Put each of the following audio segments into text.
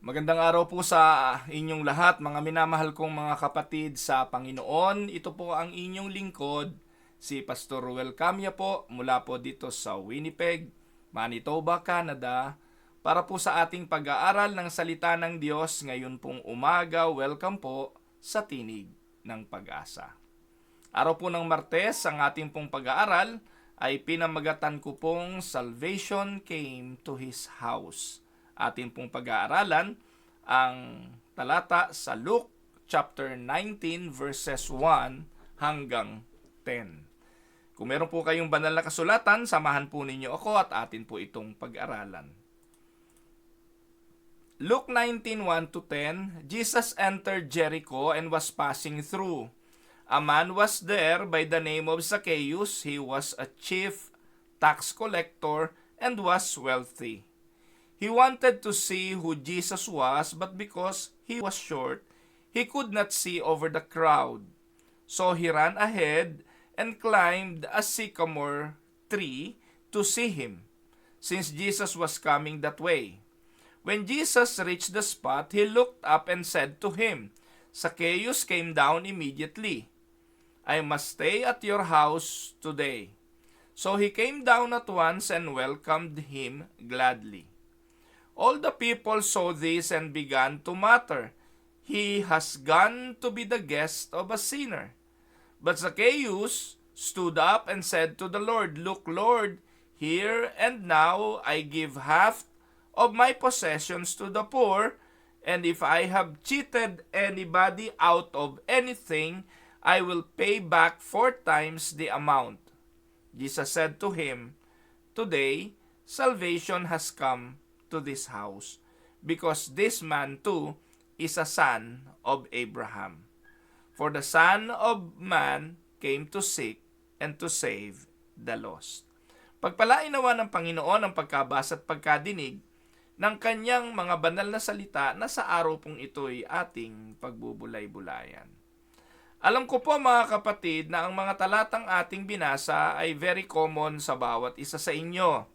Magandang araw po sa inyong lahat, mga minamahal kong mga kapatid sa Panginoon. Ito po ang inyong lingkod, si Pastor Ruel Camya po, mula po dito sa Winnipeg, Manitoba, Canada, para po sa ating pag-aaral ng salita ng Diyos ngayon pong umaga. Welcome po sa Tinig ng Pag-asa. Araw po ng Martes, ang ating pong pag-aaral ay pinamagatan ko pong Salvation Came to His House. Atin pong pag-aaralan ang talata sa Luke chapter 19 verses 1 hanggang 10. Kung meron po kayong banal na kasulatan, samahan po ninyo ako at atin po itong pag-aralan. Luke 19:1 to 10, Jesus entered Jericho and was passing through. A man was there by the name of Zacchaeus. He was a chief tax collector and was wealthy. He wanted to see who Jesus was, but because he was short, he could not see over the crowd. So he ran ahead and climbed a sycamore tree to see him, since Jesus was coming that way. When Jesus reached the spot, he looked up and said to him, Zacchaeus came down immediately. I must stay at your house today. So he came down at once and welcomed him gladly. All the people saw this and began to mutter, He has gone to be the guest of a sinner. But Zacchaeus stood up and said to the Lord, Look, Lord, here and now I give half of my possessions to the poor, and if I have cheated anybody out of anything, I will pay back 4 times the amount. Jesus said to him, Today, salvation has come to this house, because this man too is a son of Abraham. For the Son of Man came to seek and to save the lost. Pagpalain nawa ng Panginoon ang pagkabasa at pagkadinig ng kanyang mga banal na salita na sa araw pong ito'y ating pagbubulay-bulayan. Alam ko po mga kapatid na ang mga talatang ating binasa ay very common sa bawat isa sa inyo.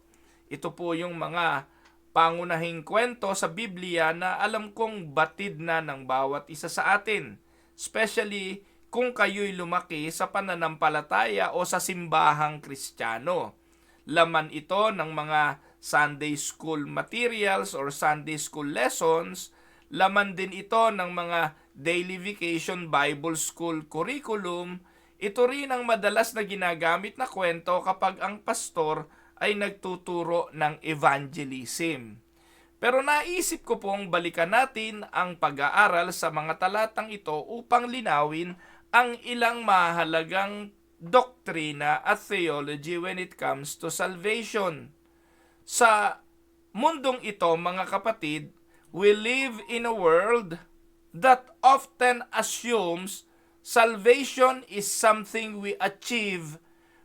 Ito po yung mga pangunahing kwento sa Biblia na alam kong batid na ng bawat isa sa atin, especially kung kayo'y lumaki sa pananampalataya o sa simbahang Kristiyano. Laman ito ng mga Sunday school materials or Sunday school lessons, laman din ito ng mga Daily Vacation Bible School curriculum. Ito rin ang madalas na ginagamit na kwento kapag ang pastor ay nagtuturo ng evangelism. Pero naisip ko pong balikan natin ang pag-aaral sa mga talatang ito upang linawin ang ilang mahalagang doktrina at theology when it comes to salvation. Sa mundong ito, mga kapatid, we live in a world that often assumes salvation is something we achieve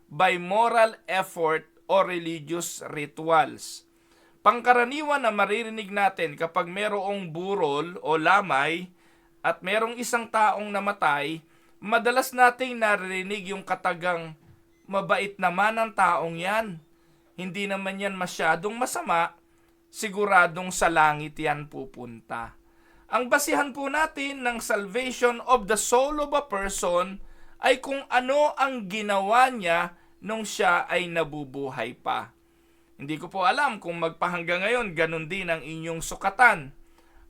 by moral effort o religious rituals. Pangkaraniwan na maririnig natin kapag merong burol o lamay at merong isang taong namatay, madalas nating naririnig yung katagang, mabait naman ang taong yan. Hindi naman yan masyadong masama, siguradong sa langit yan pupunta. Ang basihan po natin ng salvation of the soul of a person ay kung ano ang ginawa niya nung siya ay nabubuhay pa. Hindi ko po alam kung magpahanggang ngayon ganun din ang inyong sukatan.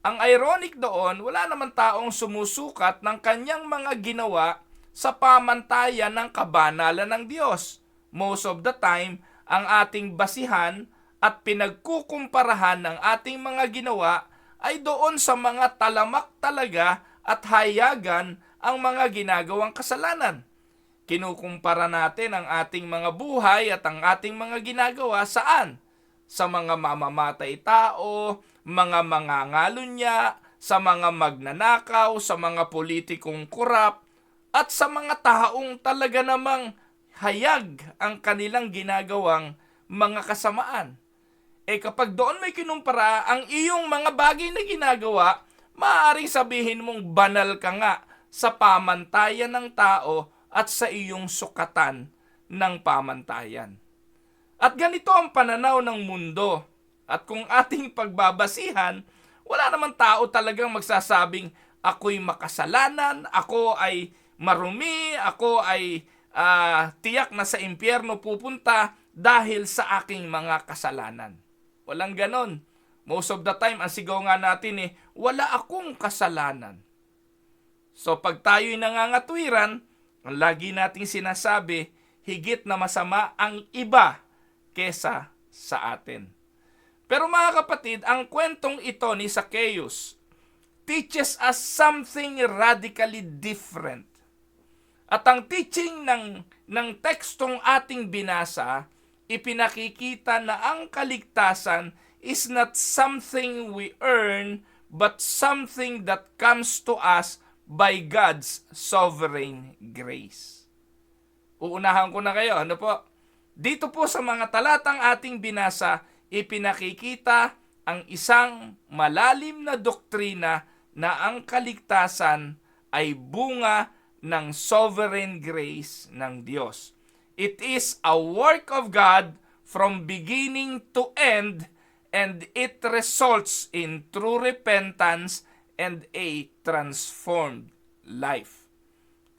Ang ironic doon, wala naman taong sumusukat ng kanyang mga ginawa sa pamantayan ng kabanalan ng Diyos. Most of the time, ang ating basihan at pinagkukumparahan ng ating mga ginawa ay doon sa mga talamak talaga at hayagan ang mga ginagawang kasalanan. Kinukumpara natin ang ating mga buhay at ang ating mga ginagawa saan? Sa mga mamamatay tao, mga mangangalunya, sa mga magnanakaw, sa mga politikong kurap, at sa mga taong talaga namang hayag ang kanilang ginagawang mga kasamaan. Kapag doon may kinumpara ang iyong mga bagay na ginagawa, maaaring sabihin mong banal ka nga sa pamantayan ng tao at sa iyong sukatan ng pamantayan. At ganito ang pananaw ng mundo. At kung ating pagbabasihan, Wala naman tao talagang magsasabing, ako'y makasalanan, ako ay marumi, ako ay tiyak na sa impyerno pupunta dahil sa aking mga kasalanan. Walang ganon. Most of the time, ang sigaw nga natin wala akong kasalanan. So pag tayo'y nangangatwiran, ang lagi nating sinasabi, higit na masama ang iba kesa sa atin. Pero mga kapatid, ang kwentong ito ni Zacchaeus teaches us something radically different. At ang teaching ng tekstong ating binasa, ipinakikita na ang kaligtasan is not something we earn, but something that comes to us by God's sovereign grace. Uunahan ko na kayo, ano po? Dito po sa mga talatang ating binasa, ipinakikita ang isang malalim na doktrina na ang kaligtasan ay bunga ng sovereign grace ng Diyos. It is a work of God from beginning to end, and it results in true repentance and a transformed life.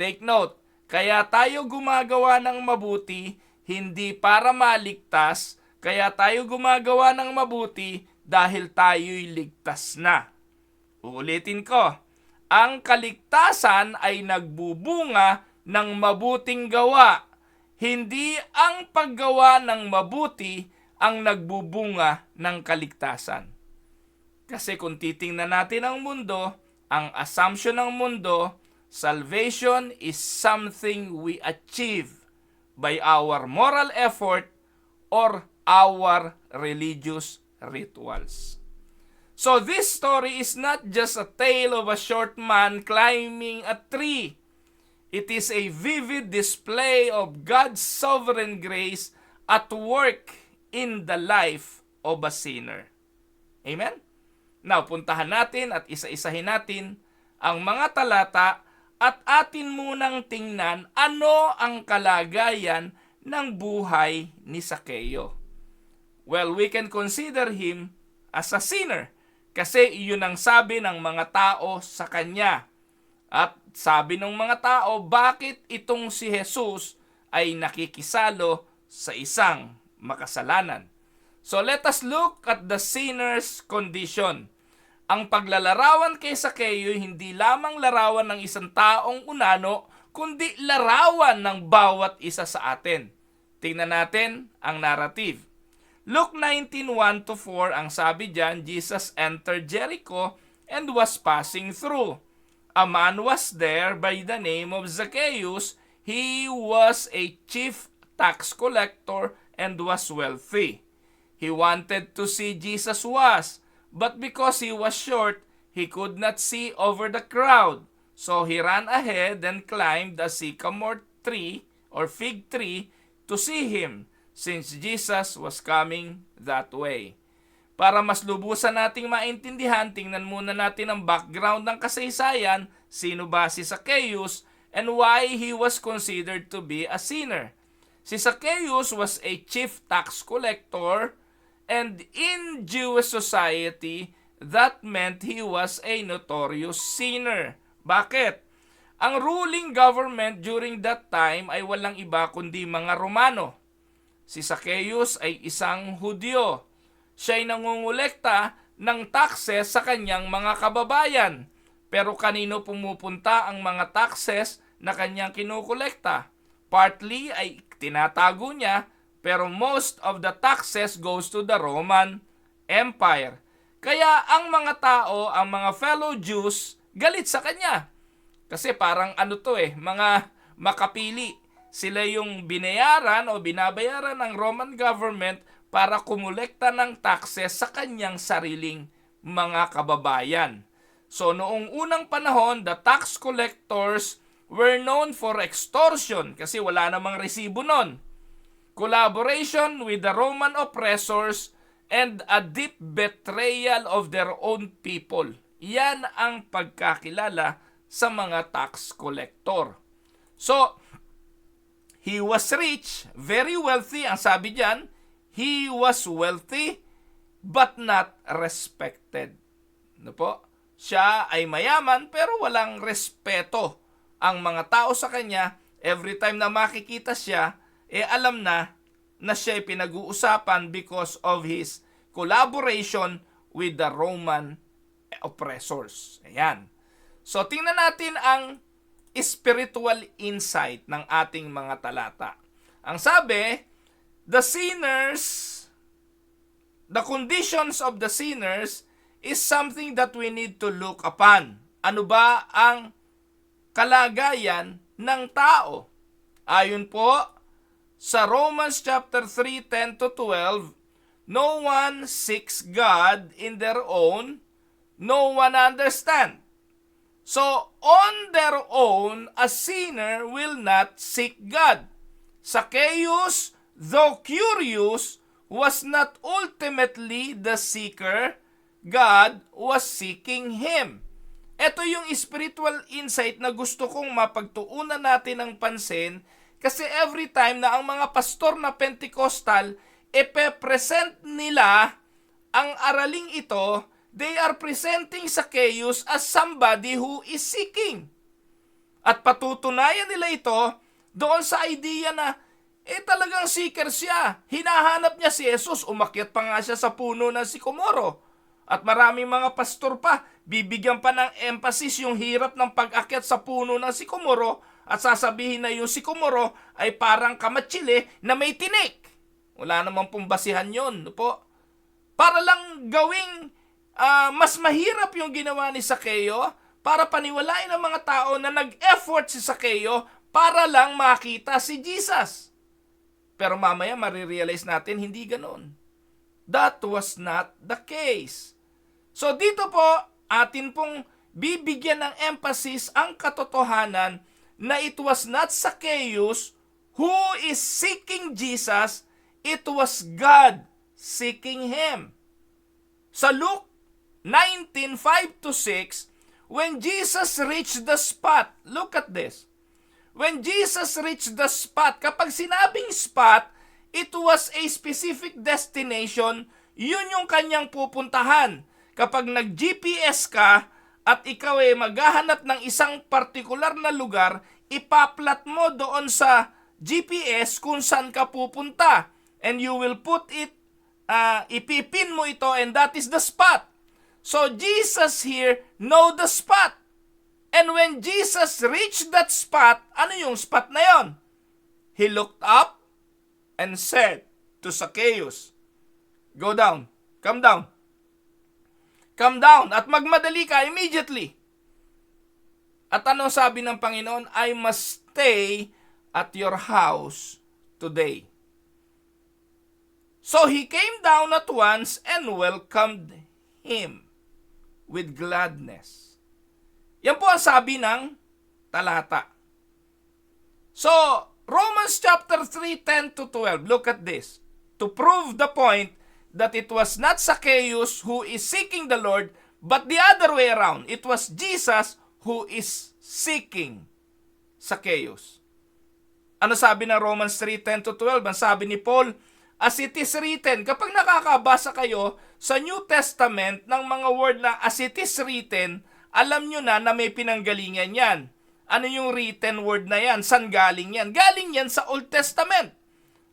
Take note, kaya tayo gumagawa ng mabuti, hindi para maligtas, kaya tayo gumagawa ng mabuti dahil tayo'y ligtas na. Uulitin ko, ang kaligtasan ay nagbubunga ng mabuting gawa. Hindi ang paggawa ng mabuti ang nagbubunga ng kaligtasan. Kasi kung titingnan natin ang mundo, ang assumption ng mundo, salvation is something we achieve by our moral effort or our religious rituals. So this story is not just a tale of a short man climbing a tree. It is a vivid display of God's sovereign grace at work in the life of a sinner. Amen? Now, puntahan natin at isa-isahin natin ang mga talata at atin munang tingnan ano ang kalagayan ng buhay ni Zacchaeus. Well, we can consider him as a sinner kasi iyon ang sabi ng mga tao sa kanya. At sabi ng mga tao, bakit itong si Jesus ay nakikisalo sa isang makasalanan? So let us look at the sinner's condition. Ang paglalarawan kay Zacchaeus hindi lamang larawan ng isang taong unano, kundi larawan ng bawat isa sa atin. Tingnan natin ang narrative. Luke 19:1-4 ang sabi diyan, Jesus entered Jericho and was passing through. A man was there by the name of Zacchaeus. He was a chief tax collector and was wealthy. He wanted to see Jesus but because he was short, he could not see over the crowd. So he ran ahead and climbed a sycamore tree or fig tree to see him, since Jesus was coming that way. Para mas lubusan nating maintindihan, tingnan muna natin ang background ng kasaysayan, sino ba si Zacchaeus, and why he was considered to be a sinner. Si Zacchaeus was a chief tax collector, and in Jewish society, that meant he was a notorious sinner. Bakit? Ang ruling government during that time ay walang iba kundi mga Romano. Si Zacchaeus ay isang Hudyo. Siya ay nangungulekta ng taxes sa kanyang mga kababayan. Pero kanino pumupunta ang mga taxes na kanyang kinukolekta? Partly ay tinatago niya, pero most of the taxes goes to the Roman Empire. Kaya ang mga tao, ang mga fellow Jews, galit sa kanya. Kasi parang mga makapili. Sila yung binayaran o binabayaran ng Roman government para kumulekta ng taxes sa kanyang sariling mga kababayan. So noong unang panahon, the tax collectors were known for extortion kasi wala namang resibo nun, collaboration with the Roman oppressors, and a deep betrayal of their own people. Yan ang pagkakilala sa mga tax collector. So, he was rich, very wealthy. Ang sabi diyan, he was wealthy but not respected. Ano po? Siya ay mayaman pero walang respeto ang mga tao sa kanya. Every time na makikita siya, alam na siya ay pinag-uusapan because of his collaboration with the Roman oppressors. Ayan. So, tingnan natin ang spiritual insight ng ating mga talata. Ang sabi, the conditions of the sinners is something that we need to look upon. Ano ba ang kalagayan ng tao? Ayon po sa Romans chapter 3, 10 to 12, no one seeks God in their own, no one understand. So, on their own, a sinner will not seek God. Zacchaeus, though curious, was not ultimately the seeker. God was seeking him. Ito yung spiritual insight na gusto kong mapagtuunan natin ng pansin kasi every time na ang mga pastor na Pentecostal ipe-present nila ang araling ito, they are presenting Zacchaeus as somebody who is seeking. At patutunayan nila ito doon sa idea na talagang seeker siya. Hinahanap niya si Jesus. Umakyat pa nga siya sa puno ng sikomoro. At maraming mga pastor pa, bibigyan pa ng emphasis yung hirap ng pag-akyat sa puno ng sikomoro at sasabihin na yung sikomoro ay parang kamatsili na may tinik. Wala namang pong basihan yun. Po? Para lang gawing mas mahirap yung ginawa ni Zacchaeus para paniwalain ng mga tao na nag-effort si Zacchaeus para lang makita si Jesus. Pero mamaya marirealize natin hindi ganon. That was not the case. So dito po, atin pong bibigyan ng emphasis ang katotohanan na it was not Zacchaeus who is seeking Jesus, it was God seeking him. Sa Luke 19:5-6, when Jesus reached the spot, look at this. When Jesus reached the spot, kapag sinabing spot, it was a specific destination, yun yung kanyang pupuntahan. Kapag nag-GPS ka at ikaw ay maghahanap ng isang partikular na lugar, ipaplat mo doon sa GPS kung saan ka pupunta. And you will put it, ipipin mo ito, and that is the spot. So Jesus here know the spot. And when Jesus reached that spot, ano yung spot na yon? He looked up and said to Zacchaeus, "Go down, come down. Come down at magmadali ka immediately." At ano sabi ng Panginoon? I must stay at your house today. So he came down at once and welcomed him with gladness. Yan po ang sabi ng talata. So, Romans chapter 3, 10 to 12, look at this. To prove the point that it was not Zacchaeus who is seeking the Lord, but the other way around. It was Jesus who is seeking Zacchaeus. Ano sabi ng Romans 3:10 to 12? Ang sabi ni Paul, as it is written, kapag nakakabasa kayo sa New Testament ng mga word na as it is written, alam nyo na may pinanggalingan yan. Ano yung written word na yan? San galing yan? Galing yan sa Old Testament.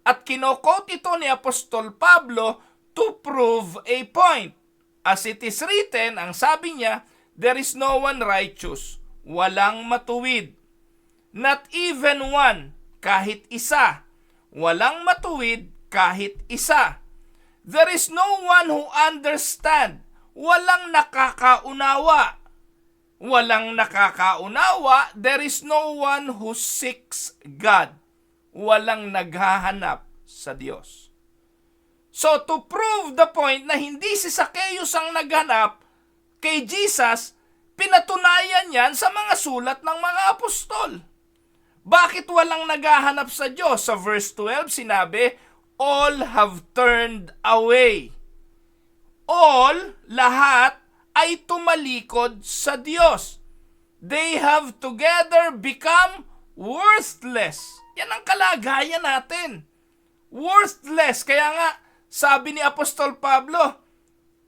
At kinokot ito ni Apostol Pablo to prove a point. As it is written, ang sabi niya, there is no one righteous, walang matuwid. Not even one, kahit isa. Walang matuwid, kahit isa. There is no one who understand, walang nakakaunawa. Walang nakakaunawa, there is no one who seeks God. Walang naghahanap sa Diyos. So to prove the point na hindi si Zacchaeus ang naghanap kay Jesus, pinatunayan yan sa mga sulat ng mga apostol. Bakit walang naghahanap sa Diyos? Sa verse 12 sinabi, all have turned away. All, lahat, ay tumalikod sa Diyos. They have together become worthless. Yan ang kalagayan natin. Worthless. Kaya nga, sabi ni Apostol Pablo,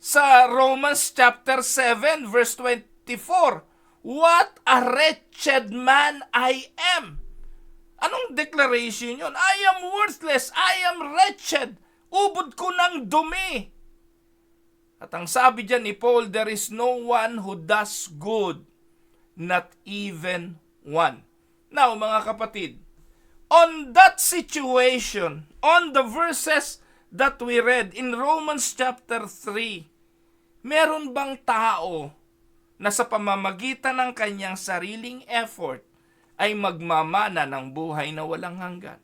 sa Romans chapter 7 verse 24. What a wretched man I am. Anong declaration yun? I am worthless, I am wretched. Ubod ko ng dumi. At ang sabi dyan ni Paul, there is no one who does good, not even one. Now, mga kapatid, on that situation, on the verses that we read in Romans chapter 3, meron bang tao na sa pamamagitan ng kanyang sariling effort ay magmamana ng buhay na walang hanggan?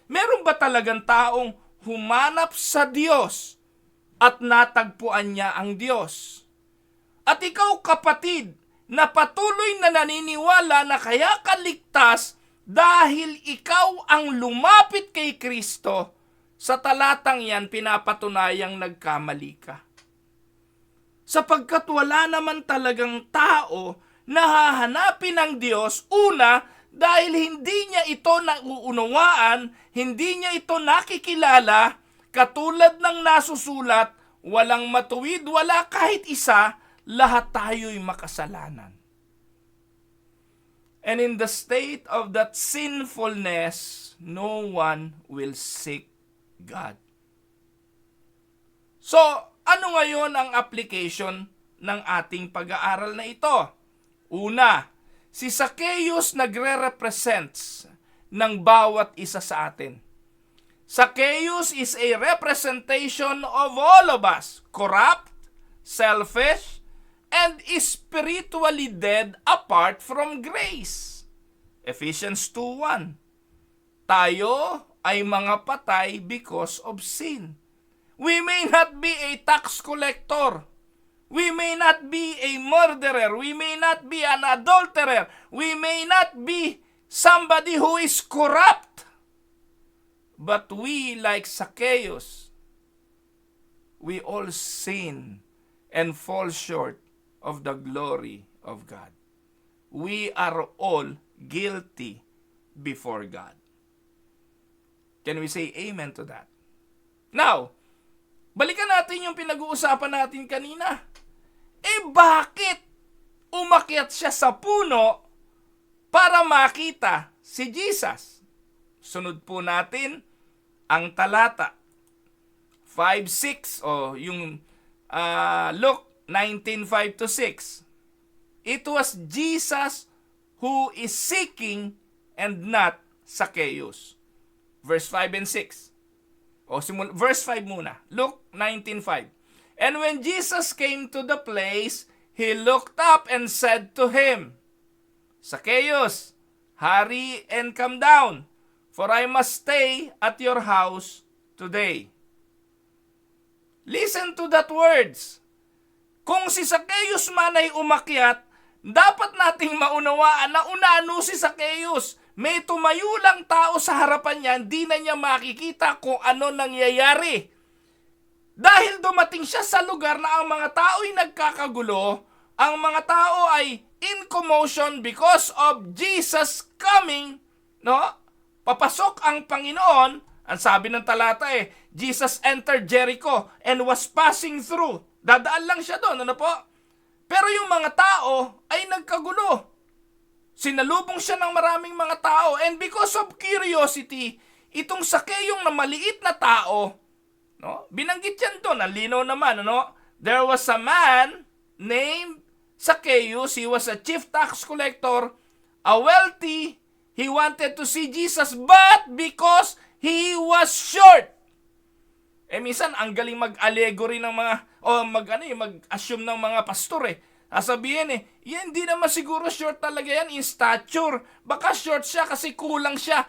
Meron ba talagang taong humanap sa Diyos at natagpuan niya ang Diyos? At ikaw, kapatid, na patuloy na naniniwala na kaya ka ligtas dahil ikaw ang lumapit kay Kristo, sa talatang yan pinapatunayang nagkamali ka. Sapagkat wala naman talagang tao na hahanapin ng Diyos, una, dahil hindi niya ito nauunawaan, hindi niya ito nakikilala, katulad ng nasusulat, walang matuwid, wala kahit isa, lahat tayo'y makasalanan. And in the state of that sinfulness, no one will seek God. So, ano ngayon ang application ng ating pag-aaral na ito? Una, si Zacchaeus nagre-represents ng bawat isa sa atin. Zacchaeus is a representation of all of us, corrupt, selfish, and spiritually dead apart from grace. Ephesians 2:1. Tayo ay mga patay because of sin. We may not be a tax collector. We may not be a murderer. We may not be an adulterer. We may not be somebody who is corrupt. But we, like Zacchaeus, we all sin and fall short of the glory of God. We are all guilty before God. Can we say amen to that? Now, balikan natin yung pinag-uusapan natin kanina. Bakit umakyat siya sa puno para makita si Jesus? Sunod po natin ang talata 5:6 o yung Luke 19:5-6. It was Jesus who is seeking and not Zacchaeus. Verse 5 and 6. Verse 5 muna. Luke 19:5. And when Jesus came to the place, he looked up and said to him, Zacchaeus, hurry and come down, for I must stay at your house today. Listen to that words. Kung si Zacchaeus man ay umakyat, dapat nating maunawaan na unano si Zacchaeus. May tumayo lang tao sa harapan niya, hindi na niya makikita kung ano nangyayari. Dahil dumating siya sa lugar na ang mga tao ay nagkakagulo, ang mga tao ay in commotion because of Jesus coming, no? Papasok ang Panginoon, ang sabi ng talata Jesus entered Jericho and was passing through. Dadaan lang siya doon, ano po? Pero yung mga tao ay nagkagulo. Sinalubong siya ng maraming mga tao, and because of curiosity, itong Zacchaeus na maliit na tao, no? Binanggit yan doon, ang linaw naman, ano? There was a man named Zacchaeus. He was a chief tax collector, a wealthy. He wanted to see Jesus, but because he was short. Minsan, ang galing mag-allegory ng mga, mag-assume ng mga pastor Sabihin yan, hindi naman siguro short talaga yan in stature. Baka short siya kasi kulang siya.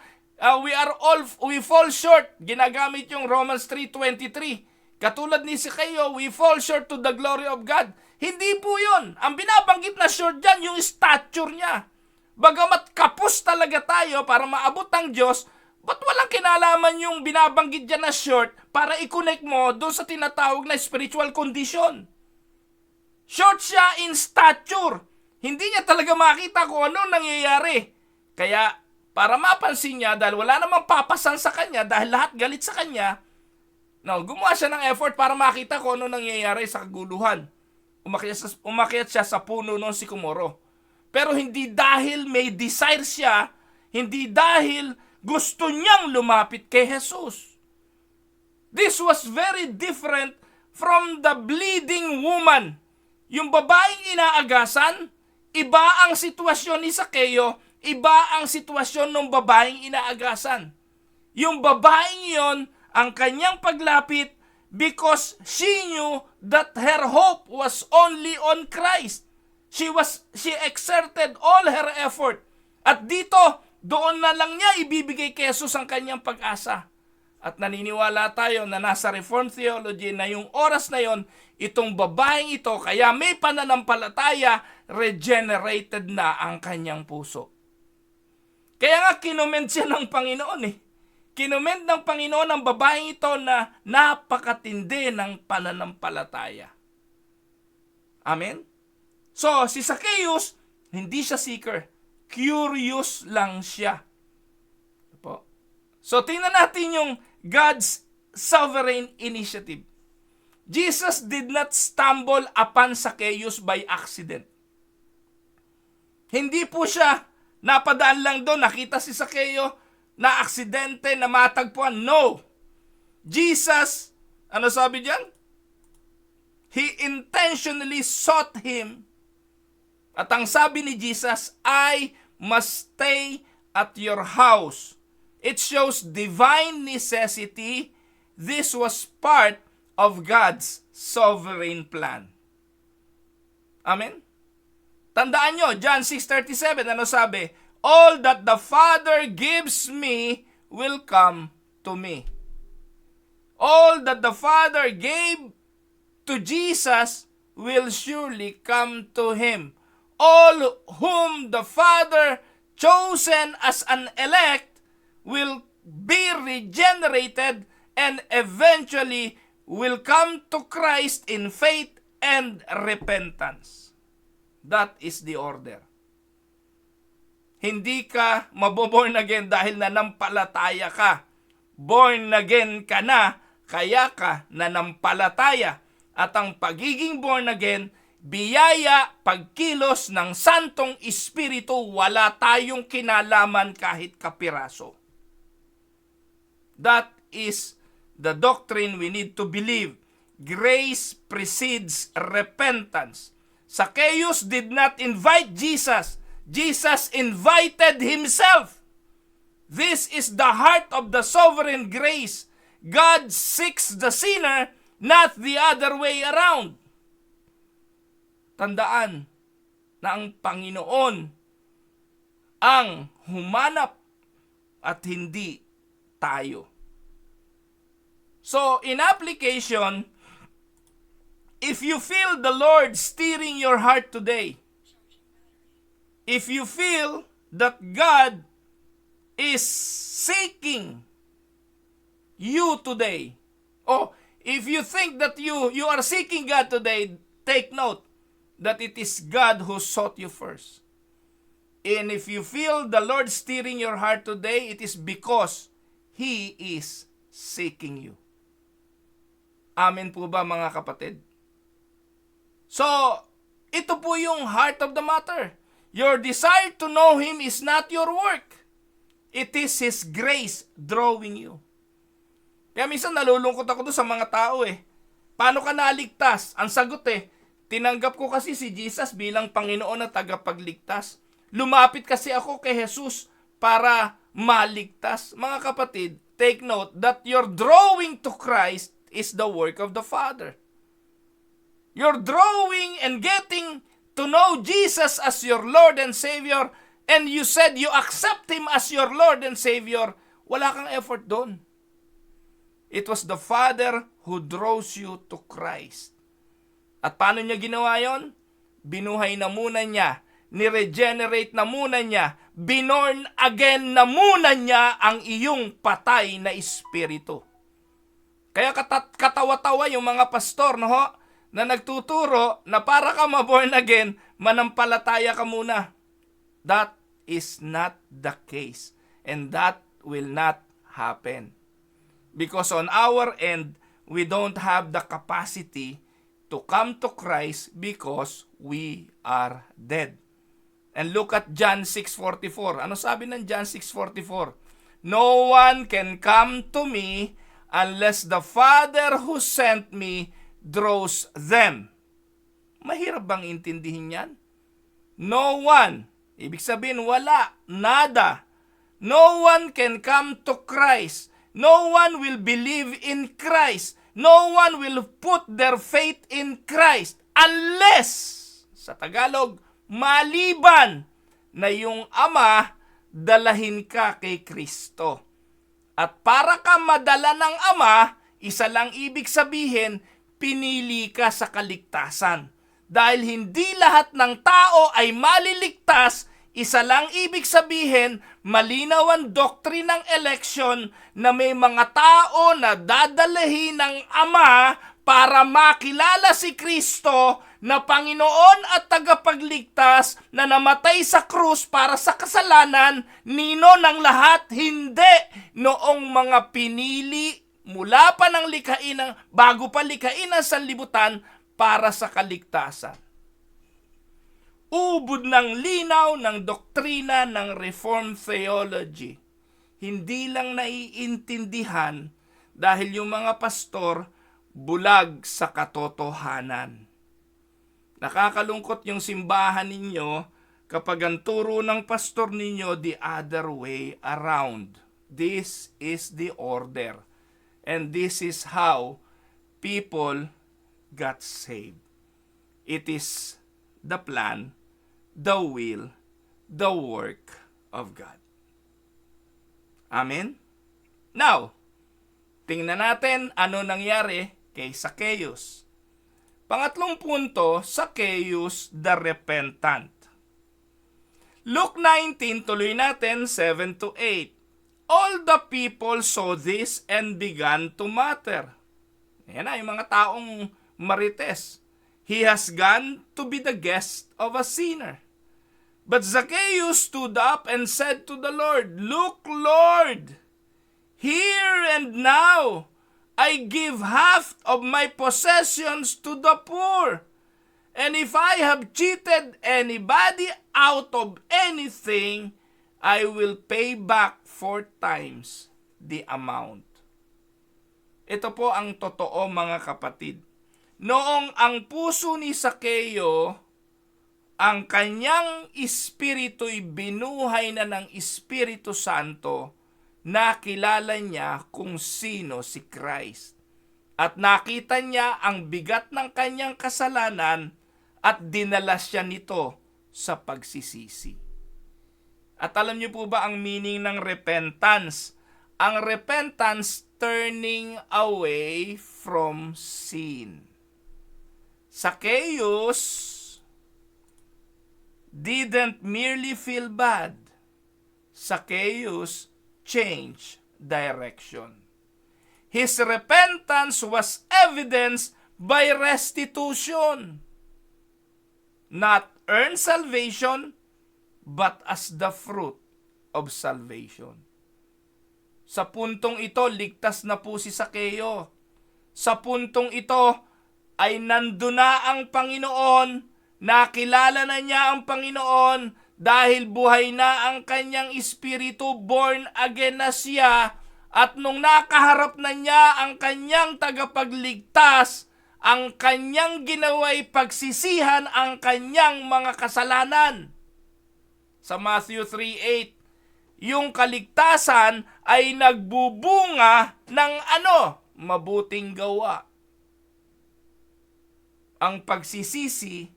We fall short. Ginagamit yung Romans 3:23. Katulad ni Zacchaeus, we fall short to the glory of God. Hindi po yun. Ang binabanggit na short dyan, yung stature niya. Bagamat kapos talaga tayo para maabot ang Diyos, ba't walang kinalaman yung binabanggit dyan na short para i-connect mo doon sa tinatawag na spiritual condition? Short siya in stature. Hindi niya talaga makita kung ano nangyayari. Kaya, para mapansin niya, dahil wala namang papasan sa kanya, dahil lahat galit sa kanya, No, gumawa siya ng effort para makita kung ano nangyayari sa kaguluhan. Umakyat siya sa puno ng sikomoro. Pero hindi dahil may desire siya, hindi dahil gusto niyang lumapit kay Jesus. This was very different from the bleeding woman. Yung babaeng inaagasan, iba ang sitwasyon ni Sakeo, iba ang sitwasyon ng babaeng inaagasan. Yung babaeng yon, ang kanyang paglapit, because she knew that her hope was only on Christ. She exerted all her effort. At dito, doon na lang niya ibibigay kay Jesus ang kanyang pag-asa. At naniniwala tayo na nasa Reformed Theology na yung oras na yon, itong babaeng ito, kaya may pananampalataya, regenerated na ang kanyang puso. Kaya nga kinoment siya ng Panginoon eh. Kinoment ng Panginoon ang babaeng ito na napakatindi ng pananampalataya. Amen? So, si Zacchaeus, hindi siya seeker. Curious lang siya. So, tingnan natin yung God's sovereign initiative. Jesus did not stumble upon Zacchaeus by accident. Hindi po siya napadaan lang doon, nakita si Zacchaeus, na aksidente, na matagpuan. No. Jesus, ano sabi diyan? He intentionally sought him. At ang sabi ni Jesus, I must stay at your house. It shows divine necessity. This was part of God's sovereign plan. Amen? Tandaan nyo, John 6:37, ano sabi? All that the Father gives me will come to me. All that the Father gave to Jesus will surely come to him. All whom the Father chosen as an elect will be regenerated and eventually will come to Christ in faith and repentance. That is the order. Hindi ka maboborn again dahil nanampalataya ka. Born again ka na, kaya ka nanampalataya. At ang pagiging born again, biyaya, pagkilos ng Santong Espiritu, wala tayong kinalaman kahit kapiraso. That is the doctrine we need to believe. Grace precedes repentance. Zacchaeus did not invite Jesus. Jesus invited himself. This is the heart of the sovereign grace. God seeks the sinner, not the other way around. Tandaan na ang Panginoon ang humanap at hindi tayo. So, in application, if you feel the Lord steering your heart today, if you feel that God is seeking you today, or if you think that you are seeking God today, take note that it is God who sought you first. And if you feel the Lord steering your heart today, it is because He is seeking you. Amen po ba mga kapatid? So, ito po yung heart of the matter. Your desire to know Him is not your work. It is His grace drawing you. Kaya minsan nalulungkot ako doon sa mga tao eh. Paano ka naligtas? Ang sagot tinanggap ko kasi si Jesus bilang Panginoon na tagapagligtas. Lumapit kasi ako kay Jesus para maligtas. Mga kapatid, take note that your drawing to Christ is the work of the Father. Your drawing and getting to know Jesus as your Lord and Savior, and you said you accept Him as your Lord and Savior, wala kang effort doon. It was the Father who draws you to Christ. At paano niya ginawa yon? Binuhay na muna niya, niregenerate na muna niya, binorn again na muna niya ang iyong patay na espiritu. Kaya katawa-tawa yung mga pastor, no ho? Na nagtuturo na para ka ma-born again, manampalataya ka muna. That is not the case. And that will not happen. Because on our end, we don't have the capacity to come to Christ because we are dead. And look at John 6:44. Ano sabi ng John 6:44? No one can come to me unless the Father who sent me draws them. Mahirap bang intindihin yan? No one. Ibig sabihin, wala. Nada. No one can come to Christ. No one will believe in Christ. No one will put their faith in Christ unless, sa Tagalog, maliban na yung Ama dalahin ka kay Kristo. At para ka madala ng Ama, isa lang ibig sabihin, pinili ka sa kaligtasan. Dahil hindi lahat ng tao ay maliligtas, isa lang ibig sabihin, malinaw ang doctrine ng election na may mga tao na dadalahin ng Ama para makilala si Kristo na Panginoon at tagapagligtas na namatay sa krus para sa kasalanan. Nino ng lahat? Hindi. Noong mga pinili mula pa ng bago pa likhain ang sanlibutan para sa kaligtasan. Ubod ng linaw ng doktrina ng Reformed Theology. Hindi lang naiintindihan dahil yung mga pastor bulag sa katotohanan. Nakakalungkot yung simbahan ninyo kapag ang turo ng pastor ninyo the other way around. This is the order. And this is how people got saved. It is the plan, the will, the work of God. Amen? Now, tingnan natin ano nangyari kay Zacchaeus. Pangatlong punto, Zacchaeus the repentant. Luke 19, tuloy natin, 7 to 8. All the people saw this and began to mutter. Yan na, yung mga taong marites. He has gone to be the guest of a sinner. But Zacchaeus stood up and said to the Lord, Look, Lord, here and now I give half of my possessions to the poor. And if I have cheated anybody out of anything, I will pay back 4 times the amount. Ito po ang totoo, mga kapatid. Noong ang puso ni Zacchaeus, ang kanyang espiritu'y binuhay na ng Espiritu Santo, nakilala niya kung sino si Christ. At nakita niya ang bigat ng kanyang kasalanan at dinala siya nito sa pagsisisi. At alam niyo po ba ang meaning ng repentance? Ang repentance, turning away from sin. Zacchaeus didn't merely feel bad. Zacchaeus changed direction. His repentance was evidenced by restitution. Not earned salvation, but as the fruit of salvation. Sa puntong ito, ligtas na po si Zacchaeus. Sa puntong ito, ay nandun na ang Panginoon, nakilala na niya ang Panginoon, dahil buhay na ang kanyang espiritu, born again na siya, at nung nakaharap na niya ang kanyang tagapagligtas, ang kanyang ginawa'y pagsisihan ang kanyang mga kasalanan. Sa Matthew 3:8, yung kaligtasan ay nagbubunga ng mabuting gawa. Ang pagsisisi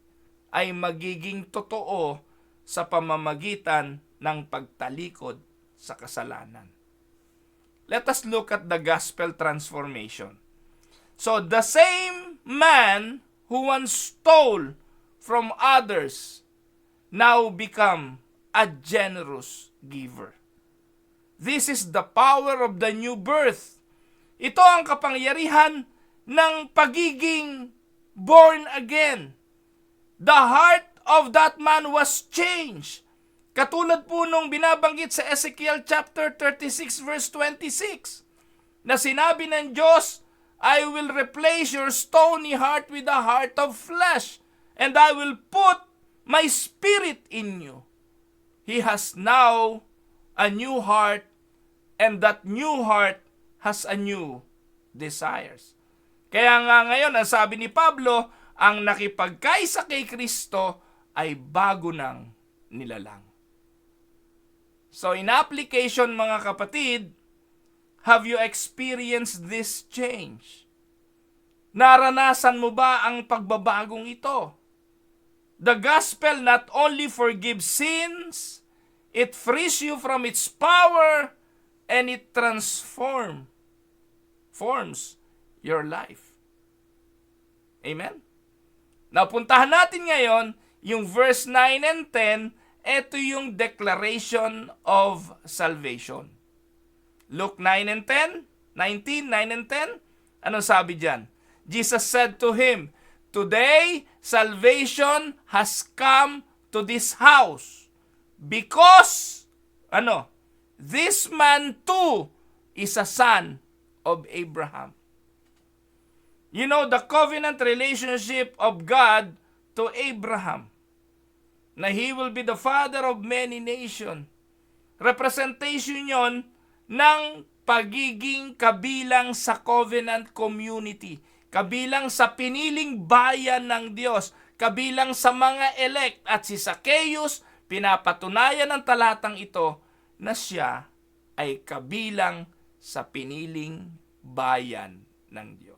ay magiging totoo sa pamamagitan ng pagtalikod sa kasalanan. Let us look at the gospel transformation. So the same man who once stole from others now become a generous giver. This is the power of the new birth. Ito ang kapangyarihan ng pagiging born again. The heart of that man was changed. Katulad po nung binabanggit sa Ezekiel chapter 36 verse 26 na sinabi ng Diyos, I will replace your stony heart with a heart of flesh, and I will put my spirit in you. He has now a new heart, and that new heart has a new desires. Kaya nga ngayon, ang sabi ni Pablo, ang nakipagkaisa kay Kristo ay bago ng nilalang. So in application, mga kapatid, have you experienced this change? Naranasan mo ba ang pagbabagong ito? The gospel not only forgives sins, it frees you from its power, and it forms your life. Amen? Now, puntahan natin ngayon yung verse 9 and 10. Ito yung declaration of salvation. Luke 9 and 10, 19, 9 and 10. Ano sabi dyan? Jesus said to him, "Today, salvation has come to this house because, this man too is a son of Abraham." You know, the covenant relationship of God to Abraham, na he will be the father of many nations. Representation yon ng pagiging kabilang sa covenant community, kabilang sa piniling bayan ng Diyos, kabilang sa mga elect. At si Zacchaeus, pinapatunayan ng talatang ito na siya ay kabilang sa piniling bayan ng Diyos.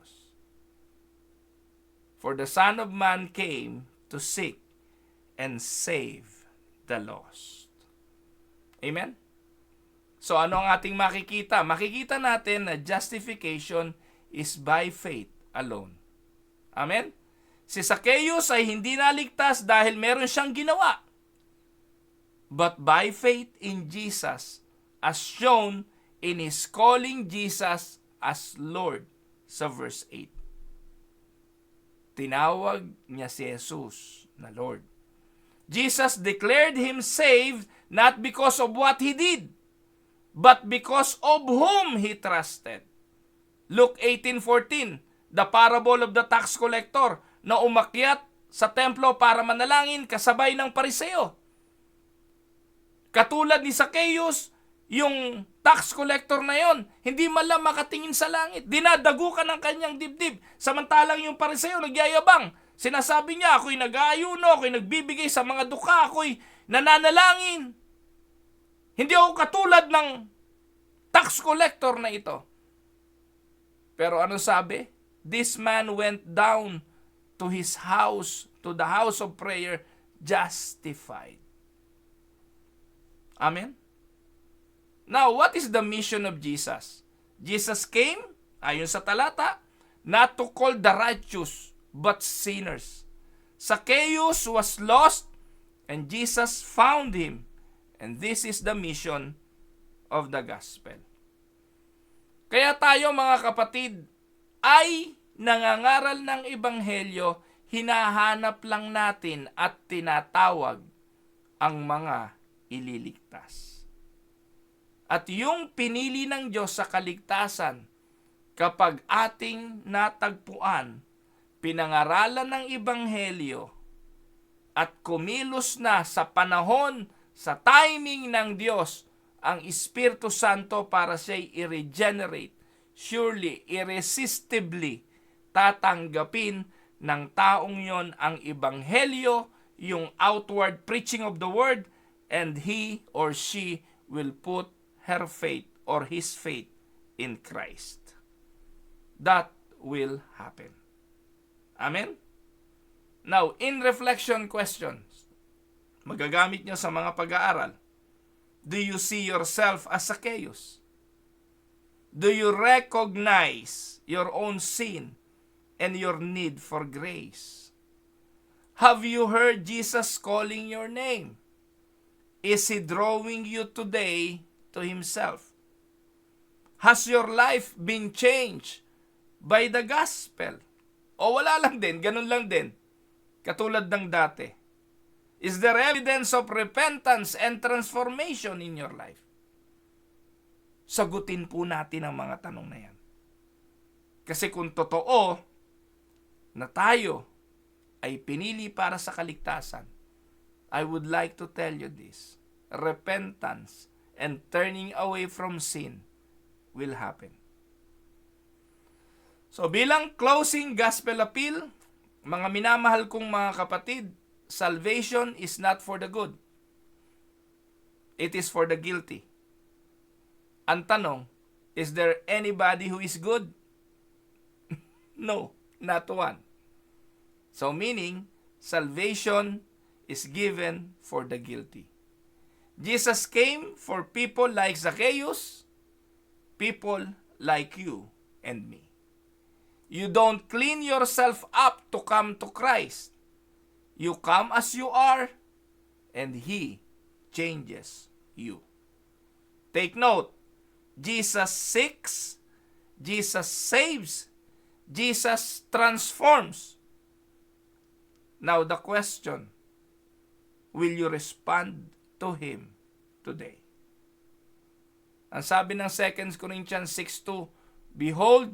For the Son of Man came to seek and save the lost. Amen? So ano ang ating makikita? Makikita natin na justification is by faith alone. Amen? Si Zacchaeus ay hindi naligtas dahil meron siyang ginawa, but by faith in Jesus, as shown in his calling Jesus as Lord sa verse 8. Tinawag niya si Jesus na Lord. Jesus declared him saved not because of what he did, but because of whom he trusted. Luke 18:14, the parable of the tax collector na umakyat sa templo para manalangin kasabay ng pariseo. Katulad ni Zacchaeus, yung tax collector na yon, hindi man lang makatingin sa langit. Dinadagukan ng kanyang dibdib. Samantalang yung pariseo nagyayabang. Sinasabi niya, ako'y nag-aayuno, ako'y nagbibigay sa mga duka, ako'y nananalangin. Hindi ako katulad ng tax collector na ito. Pero ano sabi? This man went down to his house, to the house of prayer, justified. Amen? Now, what is the mission of Jesus? Jesus came, ayon sa talata, not to call the righteous, but sinners. Zacchaeus was lost, and Jesus found him. And this is the mission of the gospel. Kaya tayo, mga kapatid, ay nangangaral ng ebanghelyo, hinahanap lang natin at tinatawag ang mga ililigtas. At yung pinili ng Diyos sa kaligtasan, kapag ating natagpuan, pinangaralan ng ebanghelyo, at kumilos na sa panahon, sa timing ng Diyos, ang Espiritu Santo para siya'y i-regenerate, surely, irresistibly, tatanggapin ng taong yon ang ebanghelyo, yung outward preaching of the word, and he or she will put her faith or his faith in Christ. That will happen. Amen? Now, in reflection questions, magagamit nyo sa mga pag-aaral. Do you see yourself as Zacchaeus? Do you recognize your own sin and your need for grace? Have you heard Jesus calling your name? Is He drawing you today to Himself? Has your life been changed by the gospel? O wala lang din, ganun lang din, katulad ng dati. Is there evidence of repentance and transformation in your life? Sagutin po natin ang mga tanong na yan. Kasi kung totoo na tayo ay pinili para sa kaligtasan, I would like to tell you this. Repentance and turning away from sin will happen. So bilang closing gospel appeal, mga minamahal kong mga kapatid, salvation is not for the good. It is for the guilty. Ang tanong, is there anybody who is good? No, not one. So meaning, salvation is given for the guilty. Jesus came for people like Zacchaeus, people like you and me. You don't clean yourself up to come to Christ. You come as you are, and He changes you. Take note, Jesus seeks, Jesus saves, Jesus transforms. Now the question, will you respond to Him today? Ang sabi ng 2 Corinthians 6:2, behold,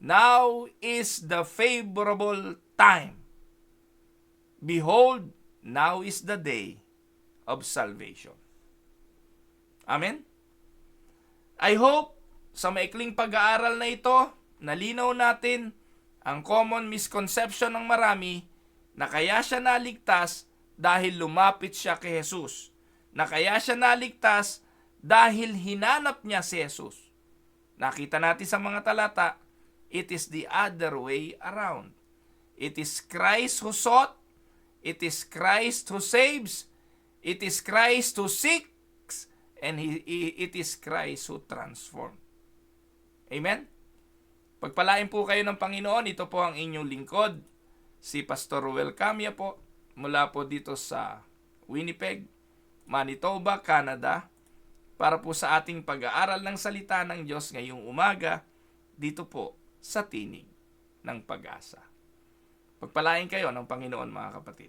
now is the favorable time. Behold, now is the day of salvation. Amen? I hope sa maikling pag-aaral na ito, nalinaw natin ang common misconception ng marami na kaya siya naligtas dahil lumapit siya kay Jesus. Na kaya siya naligtas dahil hinanap niya si Jesus. Nakita natin sa mga talata, it is the other way around. It is Christ who sought, it is Christ who saves, it is Christ who seeks, and it is Christ who transforms. Amen? Pagpalain po kayo ng Panginoon. Ito po ang inyong lingkod, si Pastor Ruel Camia po, mula po dito sa Winnipeg, Manitoba, Canada, para po sa ating pag-aaral ng salita ng Diyos ngayong umaga, dito po sa Tinig ng Pag-asa. Pagpalain kayo ng Panginoon, mga kapatid.